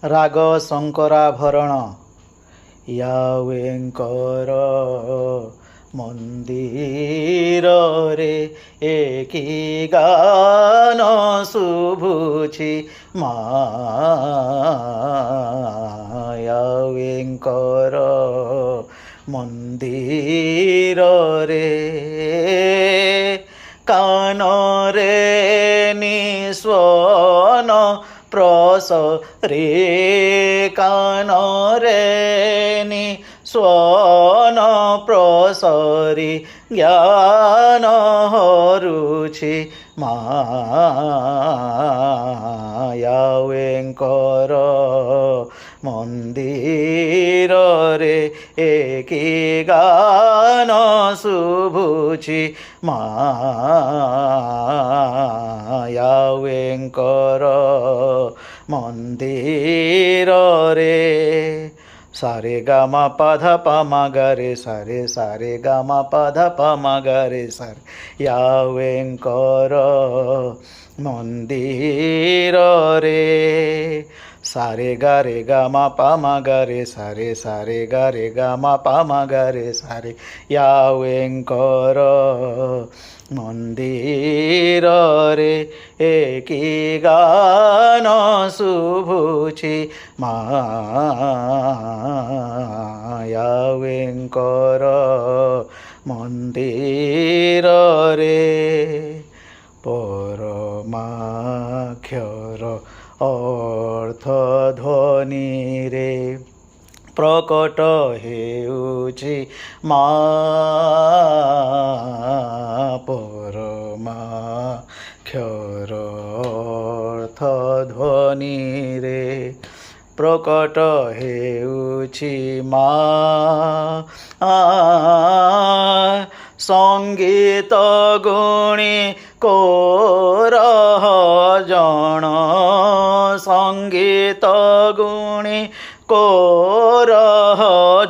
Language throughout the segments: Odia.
ରାଗ ଶଙ୍କରାଭରଣ ୟାୱେଙ୍କର ମନ୍ଦିରରେ ଏକି ଗାନ ଶୁଭୁଛି ମା ୟାୱେଙ୍କର ମନ୍ଦିରରେ କାନରେ ନିସ୍ୱନ ପ୍ରସରେ କାନରେ ନିସ୍ୱନ ପ୍ରସରି ଜ୍ଞାନ ହରୁଛି ମା ୟାୱେଙ୍କର ମନ୍ଦିରରେ ଏକି ଗାନ ଶୁଭୁଛି ମା ୟାୱେଙ୍କର ମନ୍ଦିରରେ ସାରେ ଗାମ ପଧ ପମ ଗରେ ସାରେ ସାରେ ଗାମ ପଧ ପମ ଗରେ ସାରେ ୟାୱେଙ୍କର ମନ୍ଦିରରେ ସାରେ ଗାରେ ଗାମ ପମ ଗରେ ସାରେ ସାରେ ଗାରେ ଗାମ ପମ ଗରେ ସାରେ ୟାୱେଙ୍କର ମନ୍ଦିରରେ ଏକି ଗାନ ଶୁଭୁଛି ମା ୟାୱେଙ୍କର ମନ୍ଦିରରେ ପରମାକ୍ଷର ଅର୍ଥ ଧ୍ୱନିରେ ପ୍ରକଟ ହେଉଛି ମା ପରମାକ୍ଷର ଅର୍ଥ ଧ୍ୱନିରେ ପ୍ରକଟ ହେଉଛି ମା ସଙ୍ଗୀତ ଗୁଣି କୋରହ ଜଣ ସଙ୍ଗୀତ ଗୁଣି କୋରହ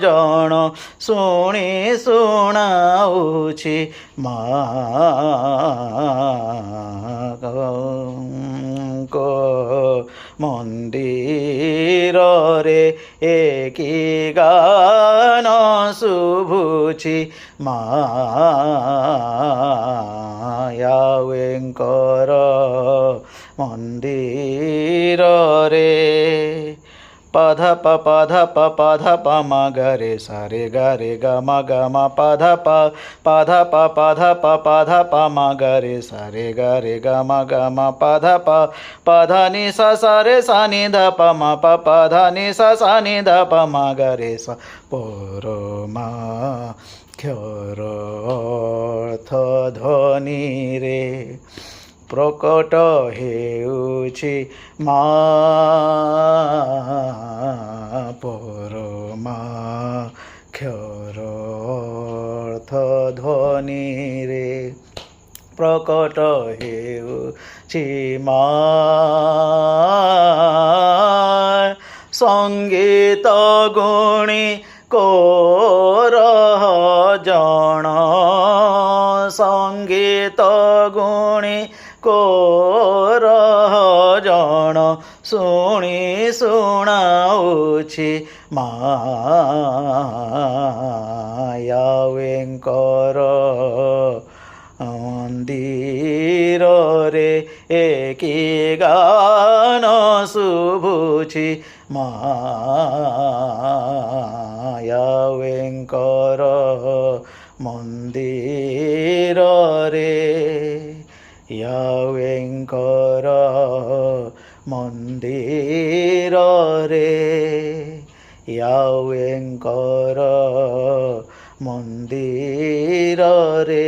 ଜଣ ଶୁଣି ଶୁଣାଉଛି ମା ମନ୍ଦିରରେ ଏକି ଗାନ ଶୁଭୁଛି ମା ୟାୱେଙ୍କର ମନ୍ଦିରରେ ପଧ ପ ପଧ ପ ପଧ ପ ମ ଗରେ ସାରେ ଗରେ ଗಮ ଗମ ପଧ ପ ପଧ ପ ପଧ ପ ପଧ ପ ମ ଗରେ ସାରେ ଗରେ ଗಮ ଗಮ ପଧ ಪ ಪಧ ನಿ ಸ ಸರೆ ಸ ನಿ ಧ ಪ ಮ ಪ ಪಧ ನಿ ಸ ಸ ನಿ ಧ ಪ ಮ ಗರೆ ಸ ಪರಮಾಕ್ಷರ ଅର୍ଥ ଧ୍ୱନିରେ ପ୍ରକଟ ହେଉଛି ମା ପରମାକ୍ଷର ଅର୍ଥ ଧ୍ୱନିରେ ପ୍ରକଟ ହେଉଛି ମା ସଙ୍ଗୀତ ଗୁଣି କୋରହ ଜଣ ସଙ୍ଗୀତ ଗୁଣି କୋରହ ଜଣ ଶୁଣି ଶୁଣାଉଛି ମା ୟାୱେଙ୍କର ମନ୍ଦିରରେ ଏକି ଗାନ ଶୁଭୁଛି ମା ୟାୱେଙ୍କର ମନ୍ଦିରରେ ୟାୱେଙ୍କର ମନ୍ଦିରରେ ୟାୱେଙ୍କର ମନ୍ଦିରରେ